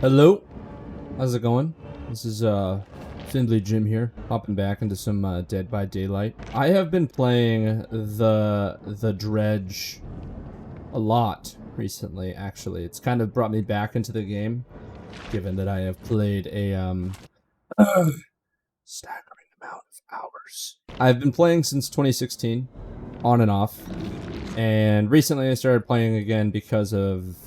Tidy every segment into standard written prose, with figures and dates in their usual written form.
Hello, how's it going? This is Findley Jim here, hopping back into some Dead by Daylight. I have been playing the Dredge a lot recently. Actually, it's kind of brought me back into the game, given that I have played a staggering amount of hours. I've been playing since 2016, on and off. And recently I started playing again because of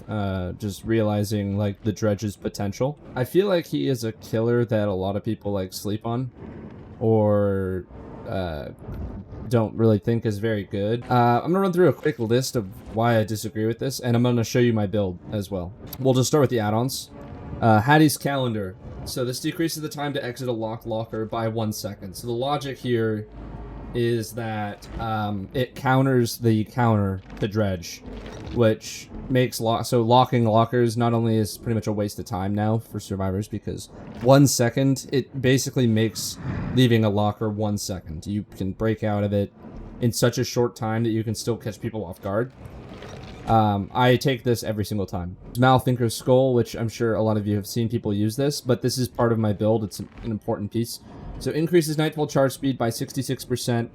just realizing like the Dredge's potential. I feel like he is a killer that a lot of people like sleep on or don't really think is very good. I'm gonna run through a quick list of why I disagree with this, and I'm gonna show you my build as well. We'll just start with the add-ons. Hattie's Calendar. So this decreases the time to exit a locked locker by 1 second. So the logic here is that it counters the counter to Dredge, which makes locking lockers not only is pretty much a waste of time now for survivors, because 1 second, it basically makes leaving a locker 1 second. You can break out of it in such a short time that you can still catch people off guard. I take this every single time. Malthinker's Skull, which I'm sure a lot of you have seen people use this, but this is part of my build. It's an important piece. So increases Nightfall charge speed by 66%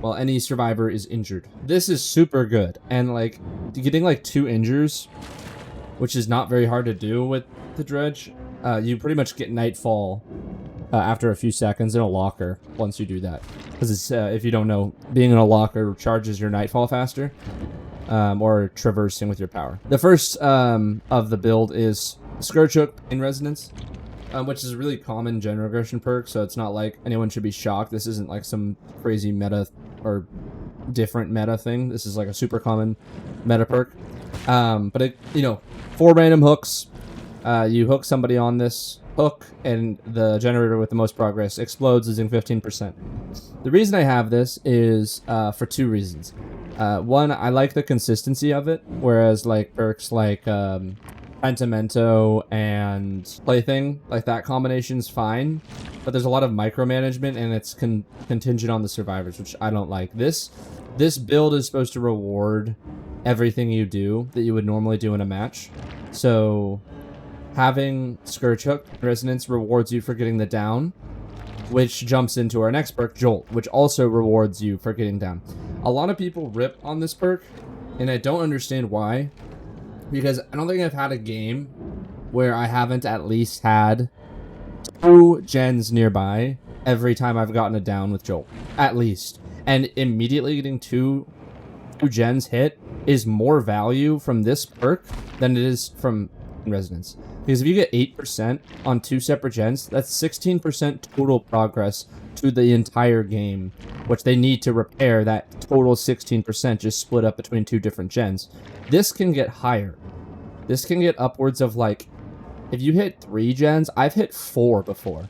while any survivor is injured. This is super good, and like getting like 2 injures, which is not very hard to do with the Dredge. You pretty much get Nightfall after a few seconds in a locker once you do that. Because it's if you don't know, being in a locker charges your Nightfall faster, or traversing with your power. The first of the build is Scourge Hook in Resonance. Which is a really common gen regression perk, so it's not like anyone should be shocked. This isn't like some crazy meta or different meta thing. This is like a super common meta perk. But it, 4 random hooks. You hook somebody on this hook, and the generator with the most progress explodes, losing 15%. The reason I have this is for 2 reasons. One, I like the consistency of it, whereas like perks like Pentimento and Plaything, like that combination's fine, but there's a lot of micromanagement and it's contingent on the survivors, which I don't like. This build is supposed to reward everything you do that you would normally do in a match. So having Scourge Hook Resonance rewards you for getting the down, which jumps into our next perk, Jolt, which also rewards you for getting down. A lot of people rip on this perk, and I don't understand why. Because I don't think I've had a game where I haven't at least had 2 gens nearby every time I've gotten a down with Jolt. At least. And immediately getting two gens hit is more value from this perk than it is from Resonance. Because if you get 8% on 2 separate gens, that's 16% total progress to the entire game, which they need to repair that total 16% just split up between 2 different gens. This can get higher. This can get upwards of like, if you hit 3 gens, I've hit 4 before.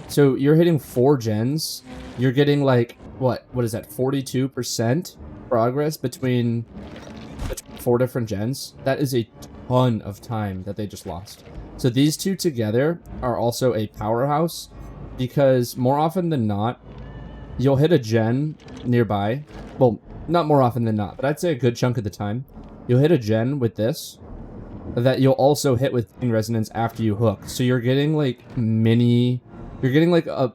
So you're hitting 4 gens, you're getting like, what is that, 42% progress between 4 different gens? That is a ton of time that they just lost. So these 2 together are also a powerhouse, because more often than not, you'll hit a gen nearby. Well, not more often than not, but I'd say a good chunk of the time. You'll hit a gen with this that you'll also hit with in Resonance after you hook. So you're getting like you're getting like a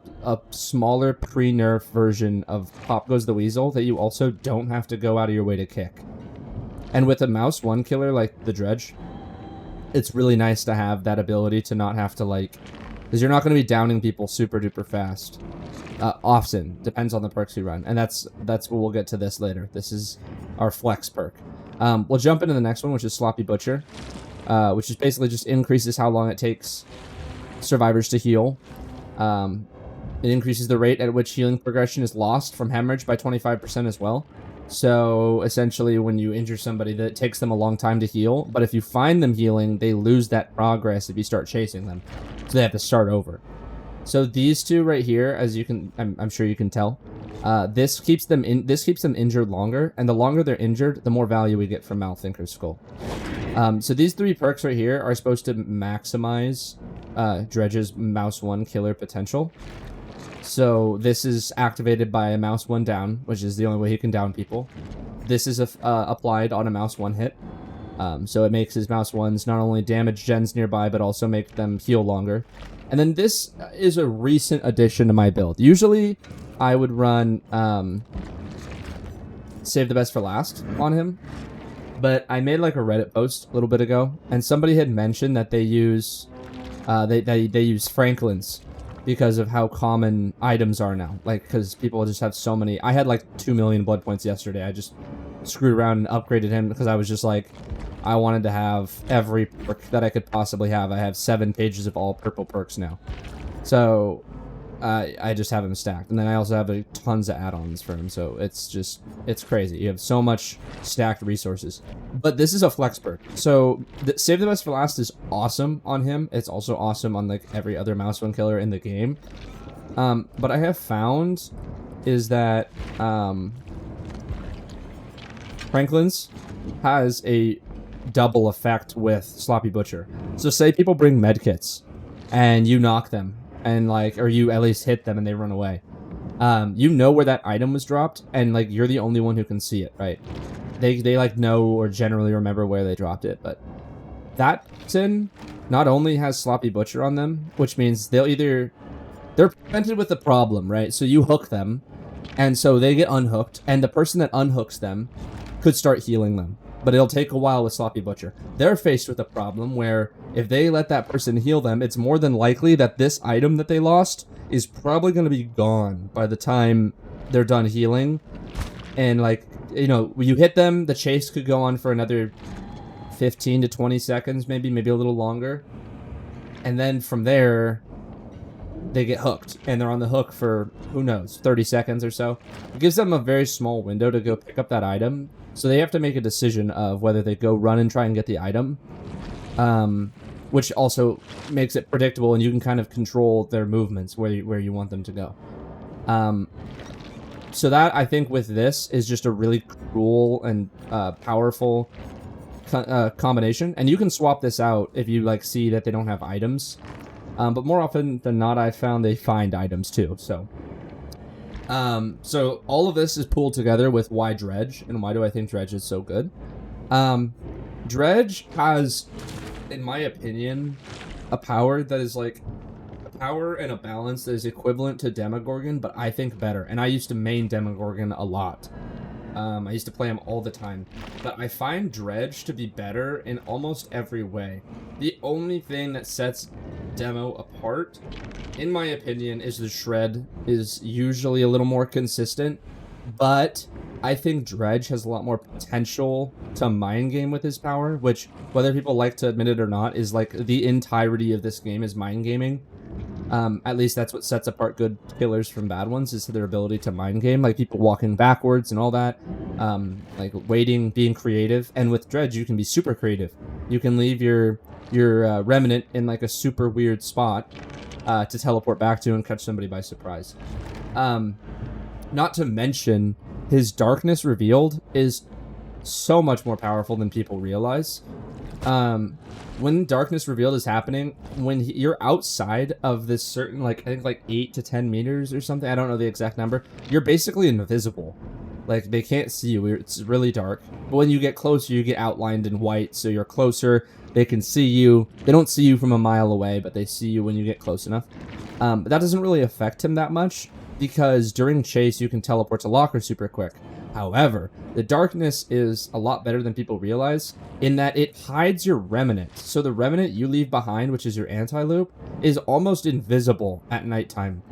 smaller pre-nerf version of Pop Goes the Weasel that you also don't have to go out of your way to kick. And with a mouse 1 killer like the Dredge, it's really nice to have that ability to not have to like, because you're not going to be downing people super duper fast. Often. Depends on the perks you run. And that's what we'll get to this later. This is our flex perk. We'll jump into the next one, which is Sloppy Butcher, which is basically just increases how long it takes survivors to heal. It increases the rate at which healing progression is lost from hemorrhage by 25% as well. So essentially when you injure somebody, that takes them a long time to heal, but if you find them healing, they lose that progress if you start chasing them. So they have to start over. So these 2 right here, as you can, I'm sure you can tell, this keeps them injured longer, and the longer they're injured, the more value we get from Malthinker's Skull. So these 3 perks right here are supposed to maximize Dredge's mouse 1 killer potential. So this is activated by a mouse 1 down, which is the only way he can down people. This is applied on a mouse 1 hit. So it makes his mouse ones not only damage gens nearby, but also make them heal longer. And then this is a recent addition to my build. Usually, I would run save the best for last on him. But I made like a Reddit post a little bit ago, and somebody had mentioned that they use they use Franklin's because of how common items are now. Like, because people just have so many. I had like 2 million blood points yesterday. I just screwed around and upgraded him because I was just like, I wanted to have every perk that I could possibly have. I have 7 pages of all purple perks now. So I just have him stacked. And then I also have tons of add-ons for him. So it's crazy. You have so much stacked resources. But this is a flex perk. So Save the Best for Last is awesome on him. It's also awesome on like every other mouse one killer in the game. But I have found is that Franklin's has a double effect with Sloppy Butcher. So say people bring medkits and you knock them and like, or you at least hit them and they run away. You know where that item was dropped and like you're the only one who can see it, right? They like know or generally remember where they dropped it, but that tin not only has Sloppy Butcher on them, which means they're presented with the problem, right? So you hook them and so they get unhooked and the person that unhooks them could start healing them. But it'll take a while with Sloppy Butcher. They're faced with a problem where if they let that person heal them, it's more than likely that this item that they lost is probably going to be gone by the time they're done healing. And like, you know, when you hit them, the chase could go on for another 15 to 20 seconds, maybe a little longer. And then from there, they get hooked. And they're on the hook for, who knows, 30 seconds or so. It gives them a very small window to go pick up that item. So they have to make a decision of whether they go run and try and get the item, which also makes it predictable and you can kind of control their movements where you want them to go. So that, I think, with this is just a really cool and powerful combination. And you can swap this out if you like see that they don't have items. But more often than not, I've found they find items too. So all of this is pulled together with why Dredge, and why do I think Dredge is so good. Dredge has, in my opinion, a power that is like a power and a balance that is equivalent to Demogorgon, but I think better. And I used to main Demogorgon a lot. I used to play him all the time. But I find Dredge to be better in almost every way. The only thing that sets Demo apart, in my opinion, is the shred is usually a little more consistent. But I think Dredge has a lot more potential to mind game with his power, which, whether people like to admit it or not, is like the entirety of this game is mind gaming. At least that's what sets apart good killers from bad ones, is their ability to mind game, like people walking backwards and all that, like waiting, being creative. And with Dredge, you can be super creative. You can leave your remnant in like a super weird spot to teleport back to and catch somebody by surprise. Not to mention, his darkness revealed is so much more powerful than people realize. When darkness revealed is happening, when you're outside of this certain, like, I think like 8 to 10 meters or something, I don't know the exact number, you're basically invisible. Like, they can't see you, it's really dark. But when you get closer, you get outlined in white, so you're closer, they can see you. They don't see you from a mile away, but they see you when you get close enough. But that doesn't really affect him that much, because during chase, you can teleport to locker super quick. However, the darkness is a lot better than people realize in that it hides your remnant. So the remnant you leave behind, which is your anti-loop, is almost invisible at nighttime.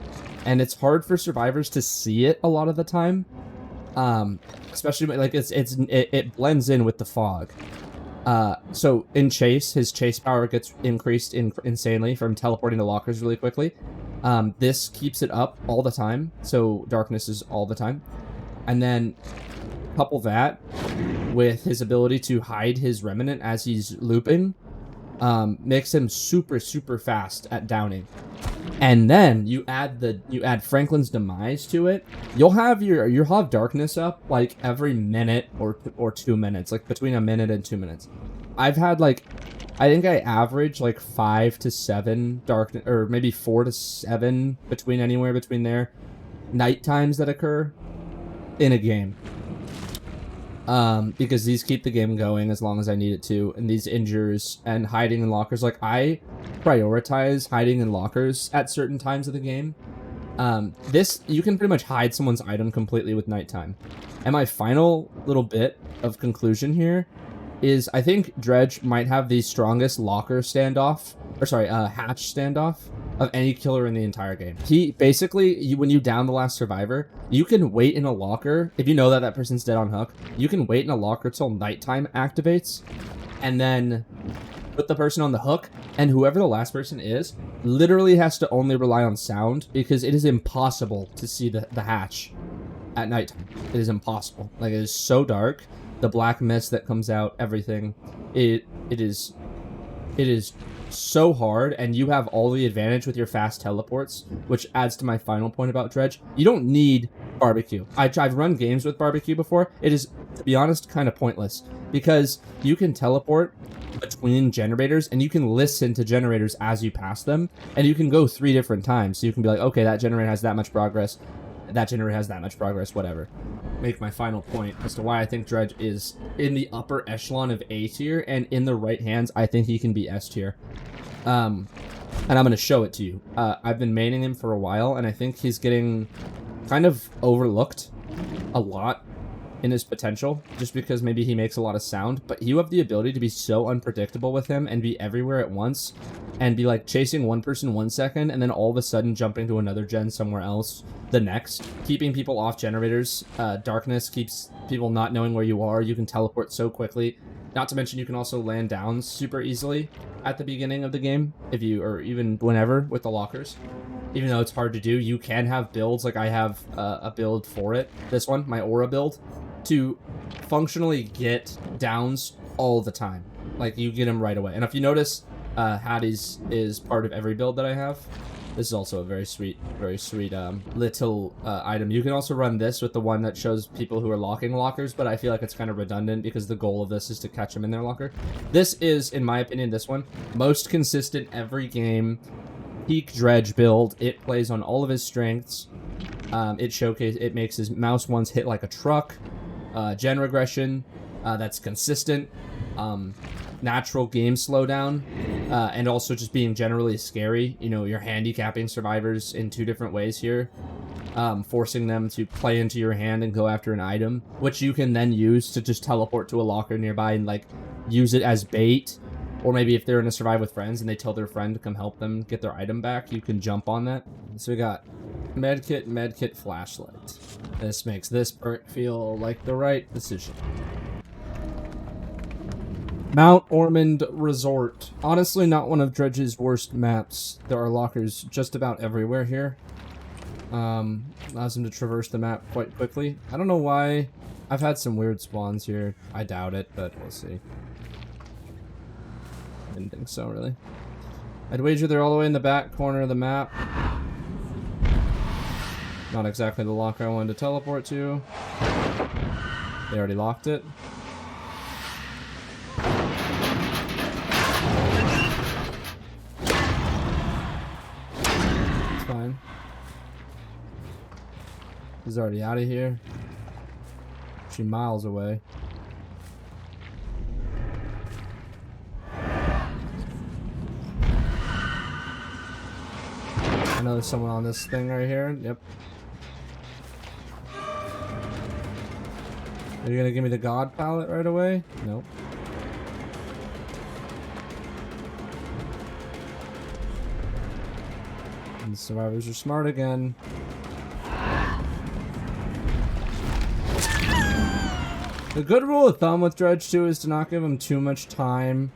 And it's hard for survivors to see it a lot of the time. Especially like it blends in with the fog. So in chase, his chase power gets increased insanely from teleporting to lockers really quickly. This keeps it up all the time, so darkness is all the time. And then couple that with his ability to hide his remnant as he's looping, makes him super fast at downing. And then you add Franklin's Demise to it. You'll have darkness up like every minute or 2 minutes, like between a minute and 2 minutes. I've had like, I think I average like 5 to 7 darkness, or maybe 4 to 7 anywhere between there, night times that occur in a game. because these keep the game going as long as I need it to, and these injures and hiding in lockers, like, I prioritize hiding in lockers at certain times of the game. This, you can pretty much hide someone's item completely with nighttime. And my final little bit of conclusion here is I think Dredge might have the strongest locker standoff, or sorry, hatch standoff of any killer in the entire game. He basically, when you down the last survivor, you can wait in a locker. If you know that that person's dead on hook, you can wait in a locker till nighttime activates, and then put the person on the hook, and whoever the last person is literally has to only rely on sound, because it is impossible to see the hatch at nighttime. It is impossible. Like, it is so dark. The black mist that comes out, everything. It is so hard, and you have all the advantage with your fast teleports, which adds to my final point about Dredge. You don't need barbecue. I've run games with barbecue before. It is, to be honest, kind of pointless, because you can teleport between generators, and you can listen to generators as you pass them, and you can go 3 different times. So you can be like, okay, that generator has that much progress, that generator has that much progress, whatever. Make my final point as to why I think Dredge is in the upper echelon of A tier, and in the right hands, I think he can be S tier. And I'm going to show it to you. I've been maining him for a while, and I think he's getting kind of overlooked a lot in his potential, just because maybe he makes a lot of sound, but you have the ability to be so unpredictable with him and be everywhere at once, and be like chasing one person 1 second, and then all of a sudden jumping to another gen somewhere else the next, keeping people off generators. Darkness keeps people not knowing where you are. You can teleport so quickly. Not to mention you can also land down super easily at the beginning of the game, if you, or even whenever with the lockers. Even though it's hard to do, you can have builds, like I have a build for it, this one, my aura build, to functionally get downs all the time. Like, you get them right away. And if you notice, Hattie's is part of every build that I have. This is also a very sweet little item. You can also run this with the one that shows people who are locking lockers, but I feel like it's kind of redundant because the goal of this is to catch them in their locker. This is, in my opinion, this one, most consistent every game. Peak Dredge build. It plays on all of his strengths. It makes his mouse ones hit like a truck. Gen regression, that's consistent. Natural game slowdown, and also just being generally scary. You know, you're handicapping survivors in 2 different ways here, forcing them to play into your hand and go after an item, which you can then use to just teleport to a locker nearby and like use it as bait. Or maybe if they're in a survive with friends and they tell their friend to come help them get their item back, you can jump on that. So we got medkit, flashlight. This makes this perk feel like the right decision. Mount Ormond Resort. Honestly, not one of Dredge's worst maps. There are lockers just about everywhere here. Allows him to traverse the map quite quickly. I don't know why. I've had some weird spawns here. I doubt it, but we'll see. Didn't think so, really. I'd wager they're all the way in the back corner of the map. Not exactly the locker I wanted to teleport to. They already locked it. It's fine. He's already out of here. She's miles away. I know there's someone on this thing right here. Yep. Are you gonna give me the god palette right away? Nope. And the survivors are smart again. The good rule of thumb with Dredge 2 is to not give him too much time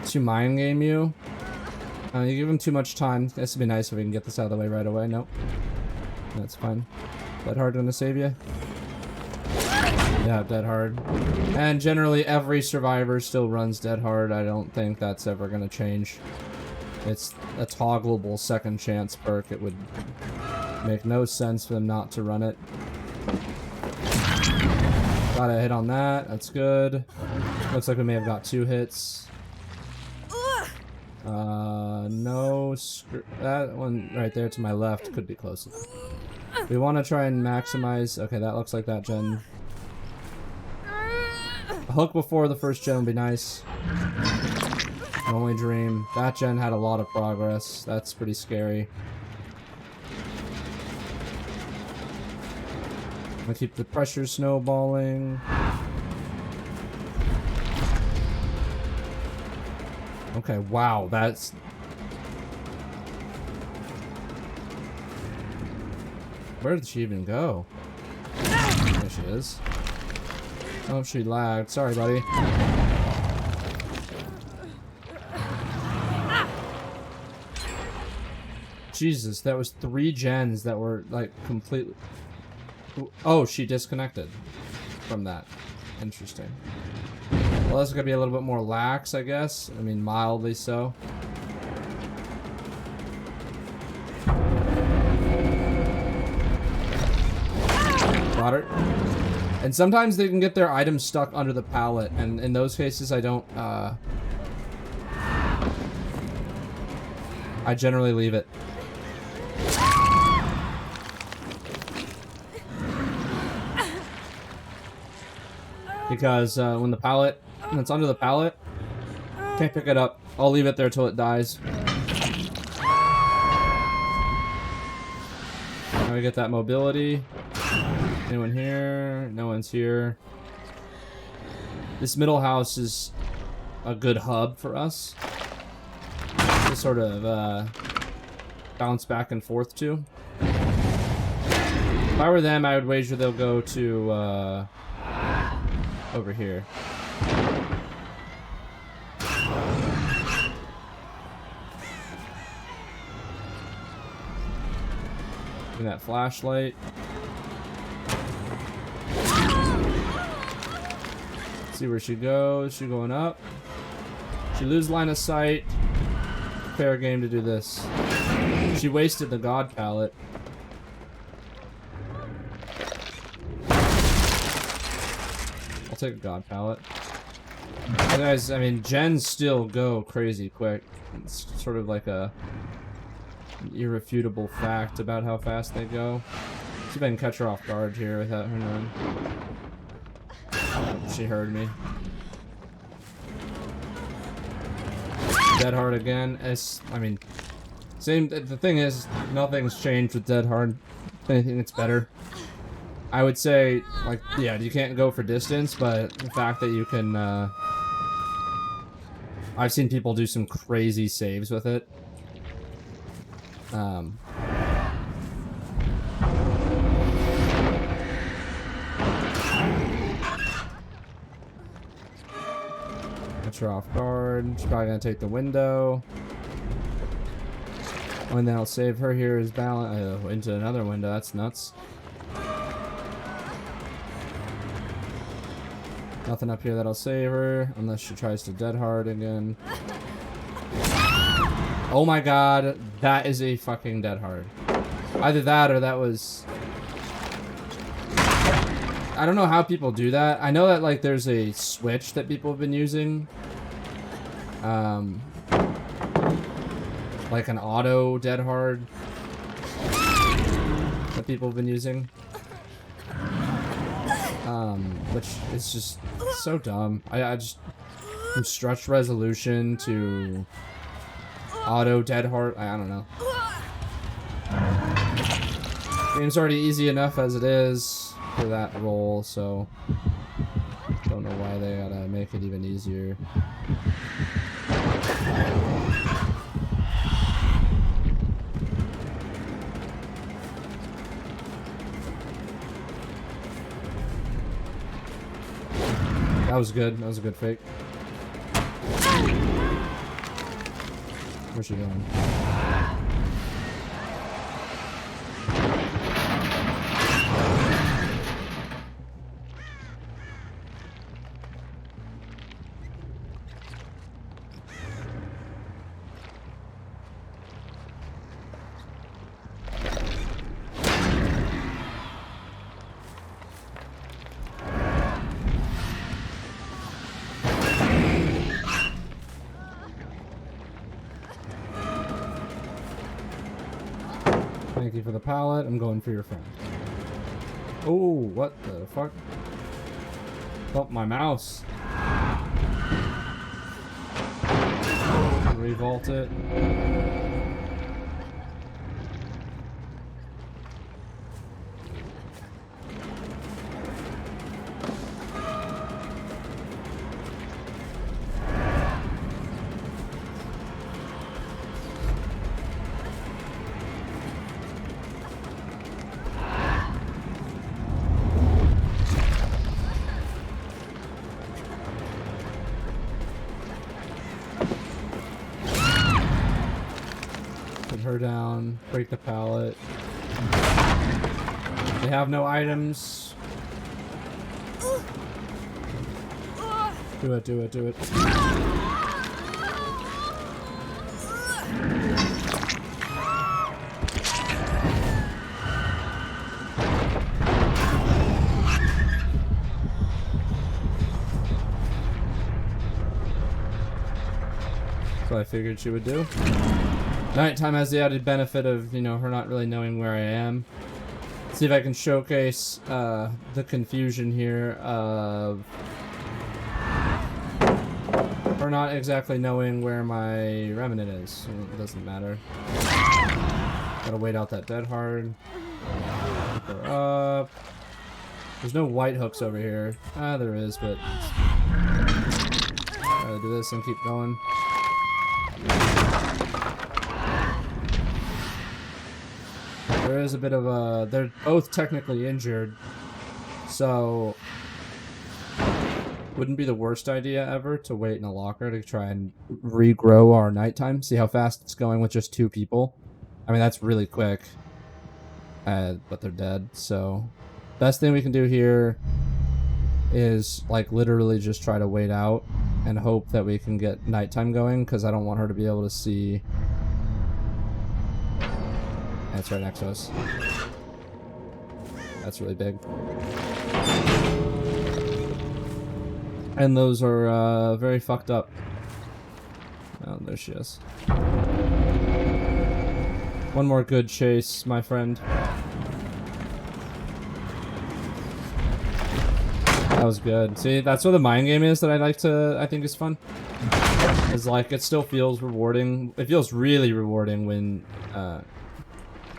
to mind game you. You give him too much time. This would be nice if we can get this out of the way right away. Nope. That's fine. Dead hard gonna save you? Yeah, dead hard. And generally every survivor still runs dead hard. I don't think that's ever gonna change. It's a toggleable second chance perk. It would make no sense for them not to run it. Got a hit on that. That's good. Looks like we may have got 2 hits. No, that one right there to my left could be close enough. We want to try and maximize. Okay, that looks like that gen. hook before the first gen would be nice. Only dream. That gen had a lot of progress. That's pretty scary. I'm gonna keep the pressure snowballing. Okay, wow, that's... Where did she even go? There she is. Oh, she lagged. Sorry, buddy. Jesus, that was 3 gens that were, like, completely... Oh, she disconnected from that. Interesting. Well, that's gonna be a little bit more lax, I guess. I mean, mildly so. Got her. And sometimes they can get their items stuck under the pallet, and in those cases, I don't, I generally leave it. Because when it's under the pallet, can't pick it up. I'll leave it there till it dies. Now we get that mobility. Anyone here? No one's here. This middle house is a good hub for us to sort of bounce back and forth to. If I were them, I would wager they'll go to over here. Give me that flashlight. See where she goes. She going up. She loses line of sight. Fair game to do this. She wasted the god pallet. I'll take a god pallet. Guys, I mean, gens still go crazy quick. It's sort of like an irrefutable fact about how fast they go. See if I can catch her off guard here without her knowing. Oh, she heard me. Dead hard again. I mean, same. The thing is, nothing's changed with dead hard. If anything, it's better. I would say, like, yeah, you can't go for distance, but the fact that you can, I've seen people do some crazy saves with it. Catch her off guard. She's probably gonna take the window. And then I'll save her here as balance into another window. That's nuts. Nothing up here that'll save her, unless she tries to dead hard again. Oh my god, that is a fucking dead hard. Either that or that was... I don't know how people do that. I know that, like, there's a switch that people have been using. Like an auto dead hard that people have been using. Which is just so dumb. I just, from stretch resolution to auto dead hard, I don't know. Game's already easy enough as it is for that role, so don't know why they gotta make it even easier. That was good. That was a good fake. Where's she going? Thank you for the pallet. I'm going for your friend. Oh, what the fuck? Oh, my mouse. Revault it. Her down, break the pallet. They have no items. Do it, do it, do it. So I figured she would do. Nighttime has the added benefit of, you know, her not really knowing where I am. Let's see if I can showcase the confusion here of her not exactly knowing where my remnant is. It doesn't matter. Gotta wait out that dead hard. Pick her up. There's no white hooks over here. Ah, there is, but gotta do this and keep going. There is a bit of a... They're both technically injured, so... Wouldn't be the worst idea ever to wait in a locker to try and regrow our nighttime. See how fast it's going with just 2 people. I mean, that's really quick. But they're dead, so... Best thing we can do here is, like, literally just try to wait out and hope that we can get nighttime going, because I don't want her to be able to see... That's right next to us. That's really big. And those are very fucked up. Oh, there she is. One more good chase, my friend. That was good. See, that's what the mind game is that I think is fun. Is like, it still feels rewarding. It feels really rewarding when,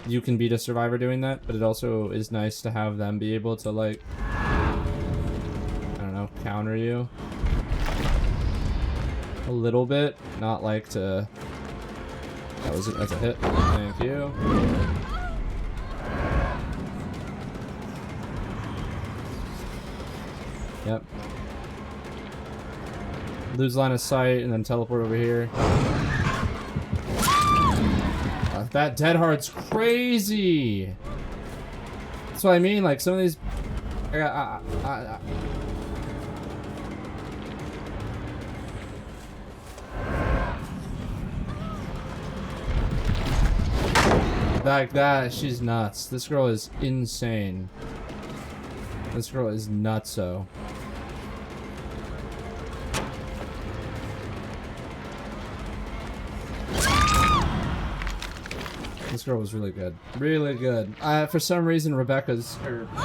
you can beat a survivor doing that, but it also is nice to have them be able to, like, I don't know, counter you a little bit, not like to... That's a hit. Thank you. Yep. Lose line of sight and then teleport over here. That dead hard's crazy. That's what I mean. Like some of these, like that. She's nuts. This girl is insane. This girl is nutso. This girl was really good. Really good. For some reason, Rebecca's...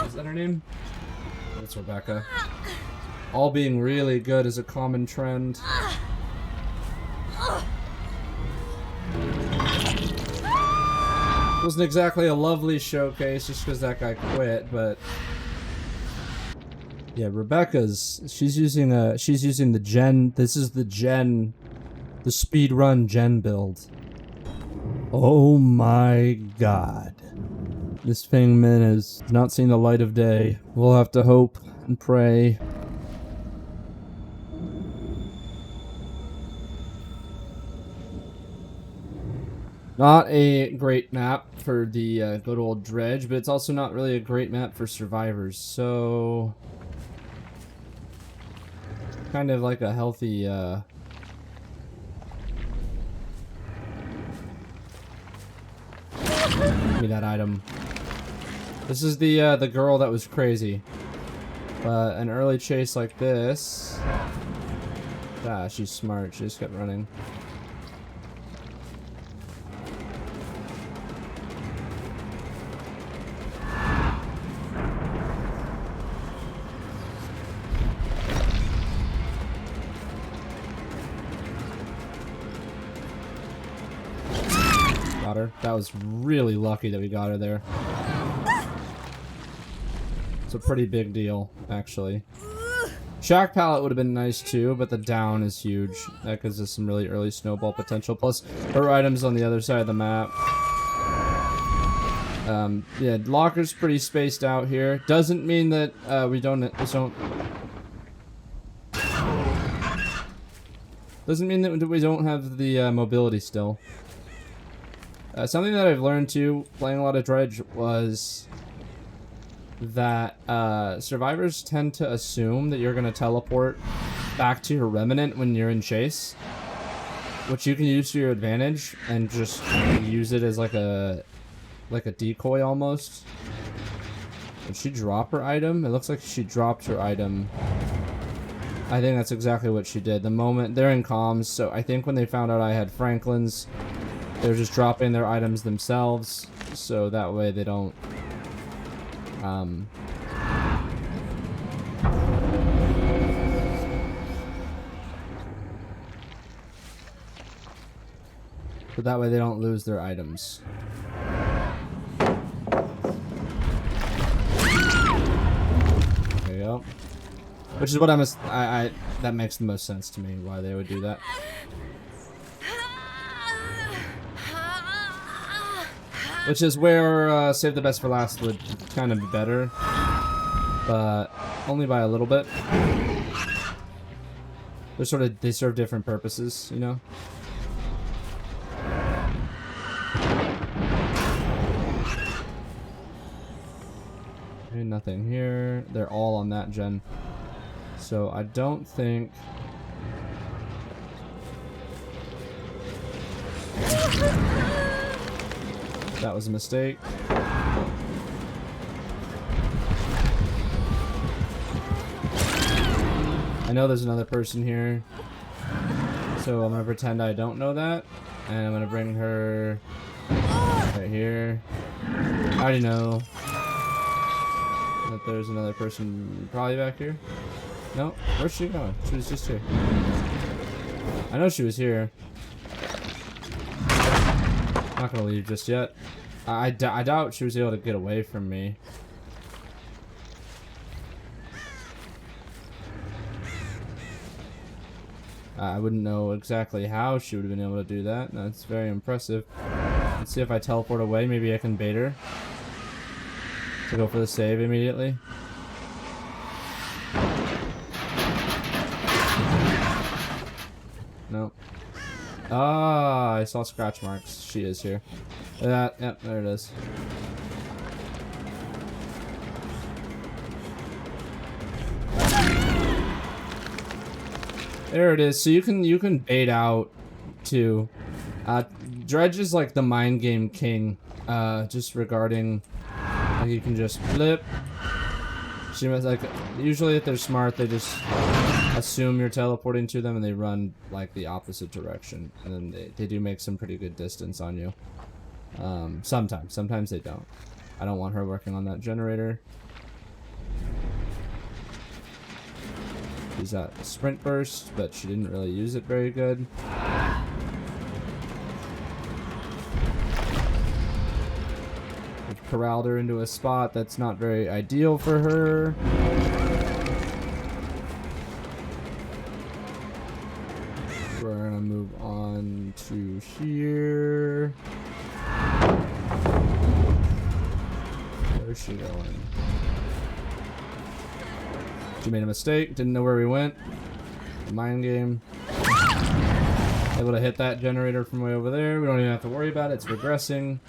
is that her name? It's Rebecca. All being really good is a common trend. It wasn't exactly a lovely showcase just because that guy quit, but... Yeah, Rebecca's... She's using the gen... This is the gen... The speedrun gen build. Oh my god. This Fangman has not seen the light of day. We'll have to hope and pray. Not a great map for the good old Dredge, but it's also not really a great map for survivors, so... Kind of like a healthy, Give me that item. This is the girl that was crazy. An early chase like this... Ah, she's smart. She just kept running. got her. That was really lucky that we got her there. It's a pretty big deal, actually. Shock pallet would have been nice too, but the down is huge. That gives us some really early snowball potential. Plus, her items on the other side of the map. Yeah, locker's pretty spaced out here. Doesn't mean that we don't. Doesn't mean that we don't have the mobility still. Something that I've learned too, playing a lot of Dredge, was that survivors tend to assume that you're going to teleport back to your remnant when you're in chase, which you can use to your advantage and just use it as like a decoy almost. Did she drop her item? It looks like she dropped her item. I think that's exactly what she did. The moment they're in comms, so I think when they found out I had Franklin's, they're just dropping their items themselves, so that way they don't so that way they don't lose their items. There you go. Which is what that makes the most sense to me, why they would do that. Which is where Save the Best for Last would kind of be better, but only by a little bit. They serve different purposes, you know? Okay, nothing here. They're all on that gen. So I don't think... that was a mistake. I know there's another person here, so I'm gonna pretend I don't know that, and I'm gonna bring her right here. I already know that there's another person probably back here. No, where's she going? She was just here. I know she was here. Not gonna leave just yet. I doubt she was able to get away from me. I wouldn't know exactly how she would have been able to do that. That's very impressive. Let's see if I teleport away. Maybe I can bait her to go for the save immediately. Nope. Ah, I saw scratch marks. She is here. Yep, there it is. There it is. So you can bait out too. Dredge is like the mind game king. Just regarding, like, you can just flip. She was like, usually if they're smart, they just assume you're teleporting to them and they run like the opposite direction, and then they do make some pretty good distance on you. Sometimes they don't. I don't want her working on that generator. She's got a sprint burst, but she didn't really use it very good. We've corralled her into a spot that's not very ideal for her. We're gonna move on to here. Where's she going? She made a mistake, didn't know where we went. Mind game. Able to hit that generator from way over there. We don't even have to worry about it, it's regressing.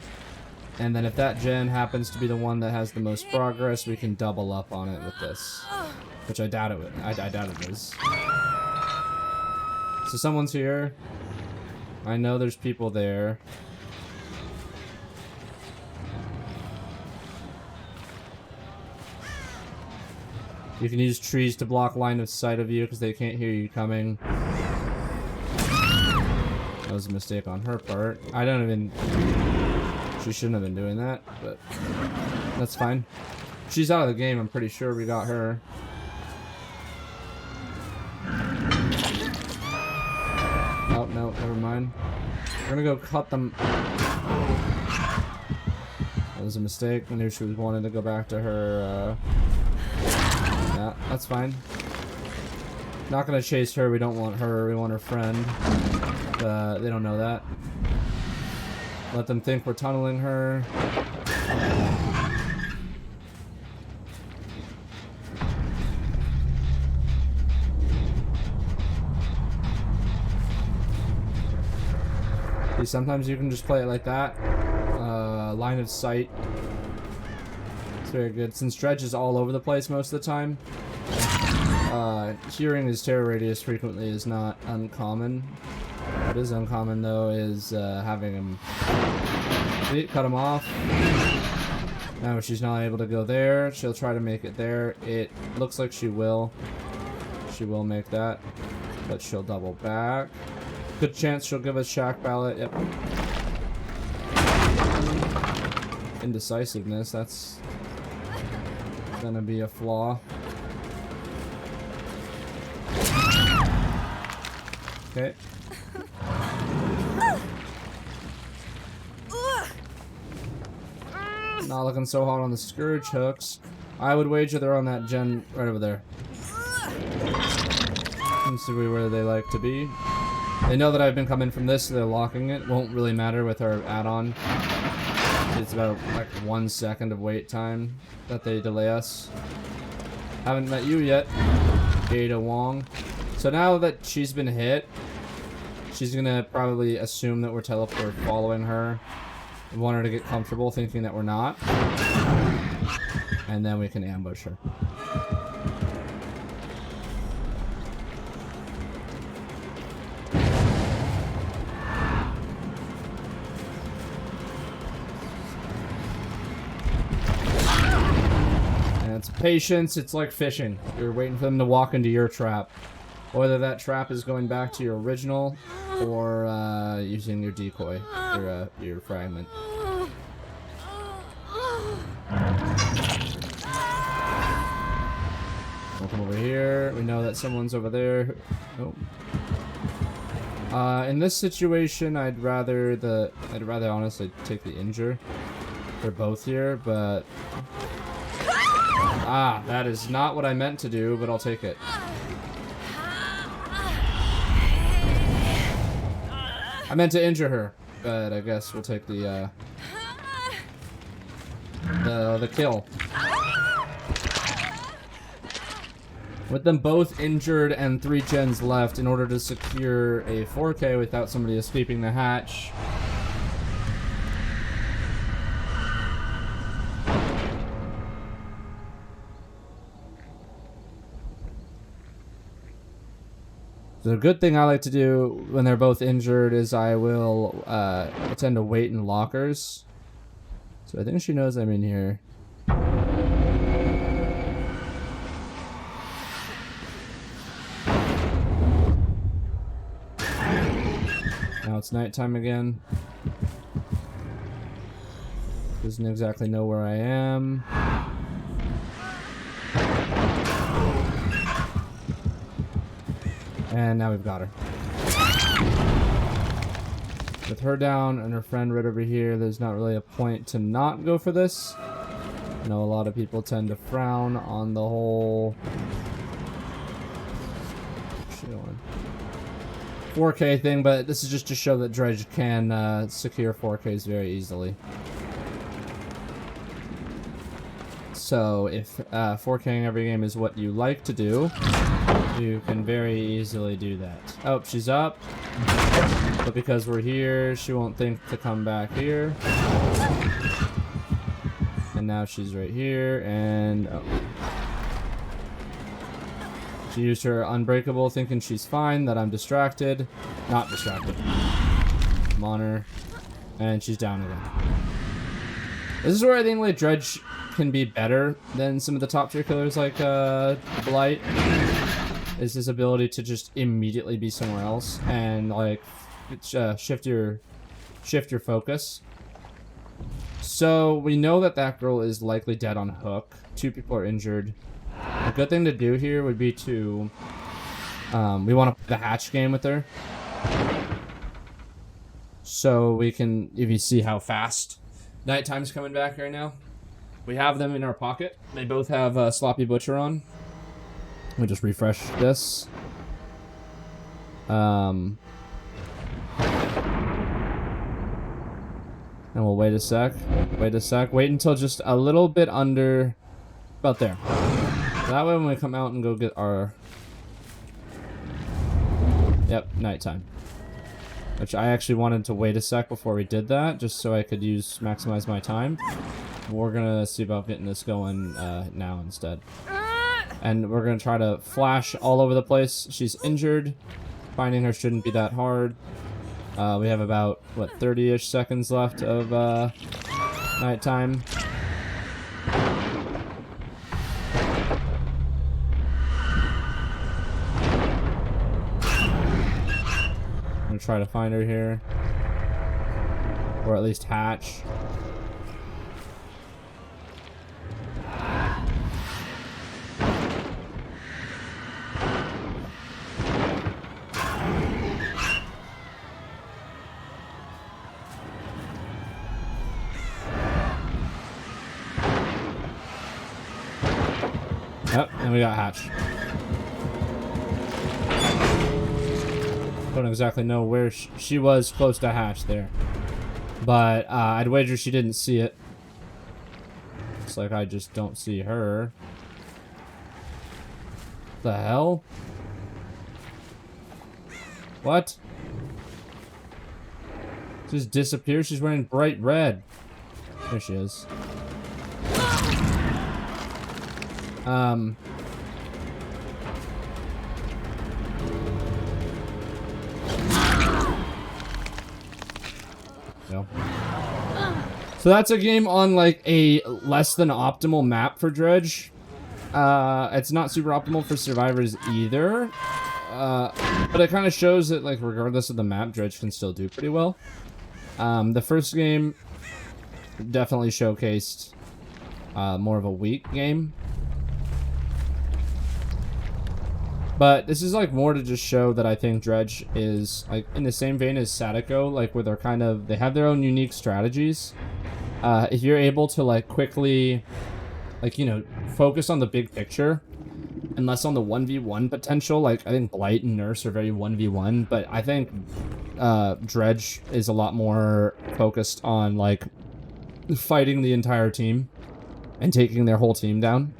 And then if that gen happens to be the one that has the most progress, we can double up on it with this. Which I doubt it would. I doubt it is. So someone's here. I know there's people there. You can use trees to block line of sight of you because they can't hear you coming. That was a mistake on her part. I don't even... She shouldn't have been doing that, but that's fine. She's out of the game, I'm pretty sure we got her. Oh, no, never mind. gonna go cut them. That was a mistake. I knew she was wanting to go back to her. Yeah, that's fine. Not gonna chase her. We don't want her. We want her friend. But they don't know that. Let them think we're tunneling her. See, sometimes you can just play it like that. Line of sight. It's very good. Since Dredge is all over the place most of the time, hearing his terror radius frequently is not uncommon. What is uncommon, though, is having him... See, cut him off. Now she's not able to go there. She'll try to make it there. It looks like she will. She will make that. But she'll double back. Good chance she'll give us Shack Ballot. Yep. Indecisiveness, that's gonna be a flaw. Okay. Not looking so hot on the Scourge hooks. I would wager they're on that gen right over there. Seems to be where they like to be. They know that I've been coming from this, so they're locking it. Won't really matter with our add-on. It's about like 1 second of wait time that they delay us. Haven't met you yet, Ada Wong. So now that she's been hit, she's gonna probably assume that we're following her. We want her to get comfortable thinking that we're not. And then we can ambush her. It's patience, it's like fishing. You're waiting for them to walk into your trap. Whether that trap is going back to your original or using your decoy, your fragment. We'll come over here. We know that someone's over there. Oh. In this situation, I'd rather honestly take the injure. They're both here, but... Ah, that is not what I meant to do, but I'll take it. I meant to injure her, but I guess we'll take the kill. With them both injured and 3 gens left, in order to secure a 4K without somebody escaping the hatch. The good thing I like to do when they're both injured is I will tend to wait in lockers. So I think she knows I'm in here. Now it's nighttime again. Doesn't exactly know where I am. And now we've got her. With her down and her friend right over here, there's not really a point to not go for this. I know a lot of people tend to frown on the whole 4K thing, but this is just to show that Dredge can secure 4Ks very easily. So if 4King every game is what you like to do, you can very easily do that. Oh, she's up. But because we're here, she won't think to come back here. And now she's right here, and oh. She used her unbreakable thinking she's fine, that I'm distracted. Not distracted. I'm on her. And she's down again. This is where I think like Dredge can be better than some of the top tier killers like Blight. Is his ability to just immediately be somewhere else and like shift your focus. So we know that that girl is likely dead on hook. 2 people are injured. A good thing to do here would be to we want to play the hatch game with her. so we can, if you see how fast nighttime's coming back right now. We have them in our pocket. They both have Sloppy Butcher on. We just refresh this. And we'll wait a sec. Wait a sec. Wait until just a little bit under... about there. That way when we come out and go get our... Yep, nighttime. Which I actually wanted to wait a sec before we did that, just so I could maximize my time. We're gonna see about getting this going now instead. And we're gonna try to flash all over the place. She's injured. Finding her shouldn't be that hard. We have about, what, 30-ish seconds left of nighttime. I'm gonna try to find her here. Or at least hatch. Yep, and we got hatch. Don't exactly know where she was close to hatch there. But I'd wager she didn't see it. Looks like I just don't see her. The hell? What? Just disappeared. She's wearing bright red. There she is. No. So that's a game on like a less than optimal map for Dredge. It's not super optimal for survivors either. But it kind of shows that like regardless of the map, Dredge can still do pretty well. The first game definitely showcased more of a weak game. But this is like more to just show that I think Dredge is like in the same vein as Sadako, like where they're kind of, they have their own unique strategies. If you're able to like quickly, like, you know, focus on the big picture and less on the 1v1 potential, like I think Blight and Nurse are very 1v1, but I think Dredge is a lot more focused on like fighting the entire team and taking their whole team down.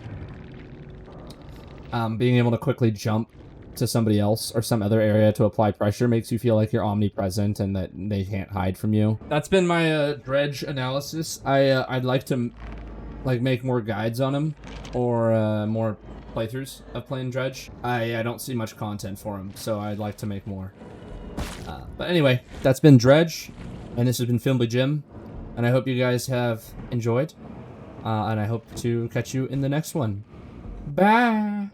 Being able to quickly jump to somebody else or some other area to apply pressure makes you feel like you're omnipresent and that they can't hide from you. That's been my Dredge analysis. I'd like to like make more guides on him or more playthroughs of playing Dredge. I don't see much content for him, so I'd like to make more. But anyway, that's been Dredge, and this has been Filmly Jim, and I hope you guys have enjoyed, and I hope to catch you in the next one. Bye!